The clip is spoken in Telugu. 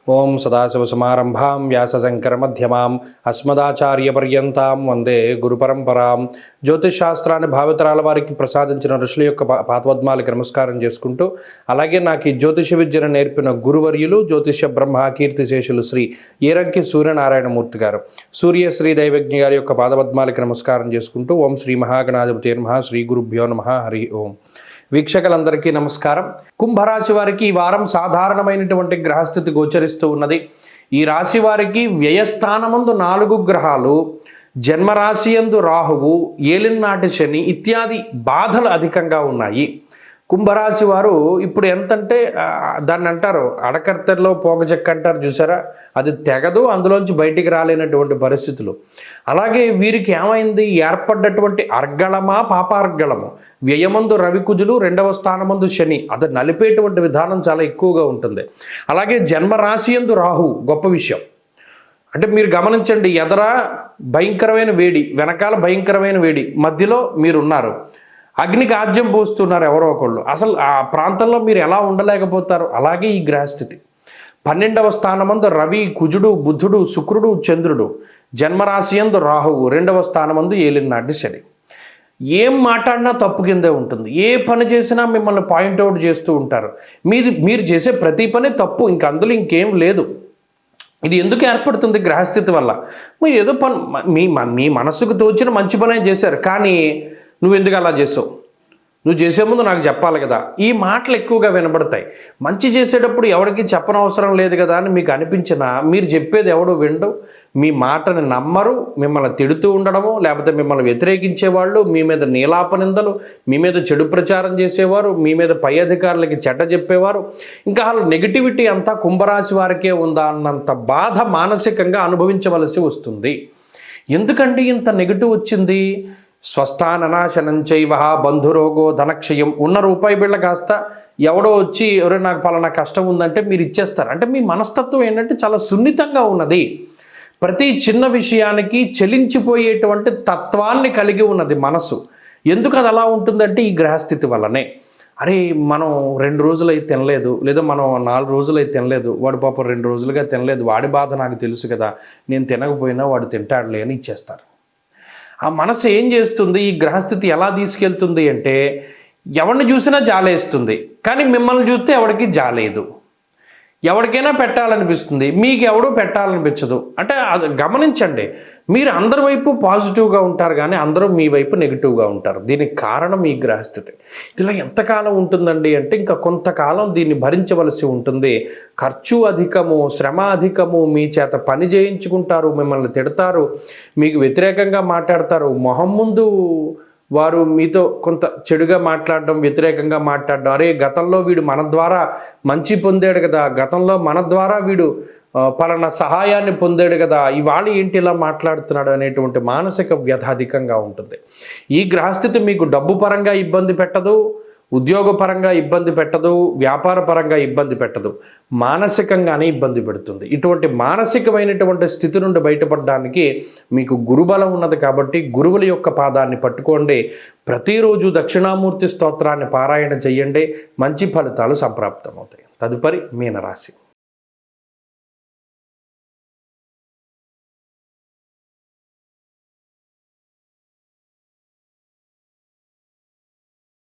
ఓం సదాశివసమారంభాం వ్యాసశంకరమధ్యమాం అస్మదాచార్యపర్యంతాం వందే గురుపరంపరాం. జ్యోతిష్ శాస్త్రాన్ని భావితరాల వారికి ప్రసాదించిన ఋషుల యొక్క పాదపద్మాలకి నమస్కారం చేసుకుంటూ, అలాగే నాకు ఈ జ్యోతిష విద్యను నేర్పిన గురువర్యులు జ్యోతిష బ్రహ్మ కీర్తిశేషులు శ్రీ ఈరంకి సూర్యనారాయణమూర్తి గారు, సూర్యశ్రీ దైవజ్ఞ గారి యొక్క పాదపద్మాలకి నమస్కారం చేసుకుంటూ, ఓం శ్రీ మహాగణాధిపతి నమః, శ్రీ గురుభ్యో నమః, హరి ఓం. వీక్షకులందరికీ నమస్కారం. కుంభరాశి వారికి ఈ వారం సాధారణమైనటువంటి గ్రహస్థితి గోచరిస్తూ ఉన్నది. ఈ రాశి వారికి వ్యయస్థానమందు 4 గ్రహాలు, జన్మరాశియందు రాహువు, ఏలినాటి శని ఇత్యాది బాధలు అధికంగా ఉన్నాయి. కుంభరాశి వారు ఇప్పుడు ఎంతంటే దాన్ని అంటారు అడకర్తెల్లో పోగచెక్క అంటారు చూసారా, అది తెగదు, అందులోంచి బయటికి రాలేనటువంటి పరిస్థితులు. అలాగే వీరికి ఏమైంది, ఏర్పడ్డటువంటి అర్గళమా పాపార్గళము, వ్యయమందు రవికుజులు, 2వ స్థానమందు శని, అది నలిపేటువంటి విధానం చాలా ఎక్కువగా ఉంటుంది. అలాగే జన్మరాశియందు రాహు, గొప్ప విషయం. అంటే మీరు గమనించండి, ఎదర భయంకరమైన వేడి, వెనకాల భయంకరమైన వేడి, మధ్యలో మీరున్నారు, అగ్నికి ఆజ్యం పోస్తున్నారు ఎవరో ఒకళ్ళు. అసలు ఆ ప్రాంతంలో మీరు ఎలా ఉండలేకపోతారు. అలాగే ఈ గ్రహస్థితి. 12వ స్థానమందు రవి, కుజుడు, బుధుడు, శుక్రుడు, చంద్రుడు, జన్మరాశియందు రాహువు, 2వ స్థానమందు ఏలినాటి శని. ఏం మాట్లాడినా తప్పు కిందే ఉంటుంది. ఏ పని చేసినా మిమ్మల్ని పాయింట్అవుట్ చేస్తూ ఉంటారు. మీరు చేసే ప్రతి పని తప్పు, ఇంక అందులో ఇంకేం లేదు. ఇది ఎందుకు ఏర్పడుతుంది? గ్రహస్థితి వల్ల. మీరు ఏదో పని మీ మనసుకు తోచిన మంచి పనే చేశారు, కానీ నువ్వు ఎందుకు అలా చేసావు, నువ్వు చేసే ముందు నాకు చెప్పాలి కదా, ఈ మాటలు ఎక్కువగా వినబడతాయి. మంచి చేసేటప్పుడు ఎవరికి చెప్పనవసరం లేదు కదా అని మీకు అనిపించినా మీరు చెప్పేది ఎవడు వినడు, మీ మాటని నమ్మరు, మిమ్మల్ని తిడుతూ ఉండడము, లేకపోతే మిమ్మల్ని వ్యతిరేకించేవాళ్ళు, మీ మీద నీలాపనిందలు, మీ మీద చెడు ప్రచారం చేసేవారు, మీ మీద పై అధికారులకి చెడ్డ చెప్పేవారు, ఇంకా అసలు నెగిటివిటీ అంతా కుంభరాశి వారికే ఉందా అన్నంత బాధ మానసికంగా అనుభవించవలసి వస్తుంది. ఎందుకండి ఇంత నెగిటివ్ వచ్చింది? స్వస్థాననాశనం చైవ బంధురోగో ధనక్షయం. ఉన్న రూపాయి బిళ్ళ కాస్త ఎవడో వచ్చి ఎవరో నాకు పలానా కష్టం ఉందంటే మీరు ఇచ్చేస్తారు. అంటే మీ మనస్తత్వం ఏంటంటే చాలా సున్నితంగా ఉన్నది. ప్రతి చిన్న విషయానికి చెలించిపోయేటువంటి తత్వాన్ని కలిగి ఉన్నది మనసు. ఎందుకు అది అలా ఉంటుందంటే ఈ గ్రహస్థితి వల్లనే. అరే మనం 2 రోజులైతే తినలేదు, లేదా మనం 4 రోజులైతే తినలేదు, వాడు పాపం 2 రోజులుగా తినలేదు, వాడి బాధ నాకు తెలుసు కదా, నేను తినకపోయినా వాడు తింటాడులే అని ఇచ్చేస్తారు. ఆ మనసు ఏం చేస్తుంది, ఈ గ్రహస్థితి ఎలా తీసుకెళ్తుంది అంటే ఎవరిని చూసినా జాలేస్తుంది, కానీ మిమ్మల్ని చూస్తే ఎవరికి జాలేదు. ఎవరికైనా పెట్టాలనిపిస్తుంది, మీకు ఎవడో పెట్టాలనిపించదు. అంటే అది గమనించండి, మీరు అందరి వైపు పాజిటివ్గా ఉంటారు, కానీ అందరూ మీ వైపు నెగిటివ్గా ఉంటారు. దీనికి కారణం ఈ గ్రహస్థితి. ఇలా ఎంతకాలం ఉంటుందండి అంటే ఇంకా కొంతకాలం దీన్ని భరించవలసి ఉంటుంది. ఖర్చు అధికము, శ్రమ అధికము, మీ చేత పని చేయించుకుంటారు, మిమ్మల్ని తిడతారు, మీకు వ్యతిరేకంగా మాట్లాడతారు, మొహం ముందు వారు మీతో కొంత చెడుగా మాట్లాడడం, వ్యతిరేకంగా మాట్లాడడం. అరే గతంలో వీడు మన ద్వారా మంచి పొందాడు కదా, గతంలో మన ద్వారా వీడు పలానా సహాయాన్ని పొందాడు కదా, ఇవాళ ఏంటి ఇలా మాట్లాడుతున్నాడు అనేటువంటి మానసిక వ్యధ అధికంగా ఉంటుంది. ఈ గ్రహస్థితి మీకు డబ్బు పరంగా ఇబ్బంది పెట్టదు, ఉద్యోగపరంగా ఇబ్బంది పెట్టదు, వ్యాపార పరంగా ఇబ్బంది పెట్టదు, మానసికంగానే ఇబ్బంది పెడుతుంది. ఇటువంటి మానసికమైనటువంటి స్థితి నుండి బయటపడడానికి మీకు గురుబలం ఉన్నది కాబట్టి గురువుల యొక్క పాదాన్ని పట్టుకోండి. ప్రతిరోజు దక్షిణామూర్తి స్తోత్రాన్ని పారాయణ చెయ్యండి, మంచి ఫలితాలు సంప్రాప్తమవుతాయి. తదుపరి మీనరాశి.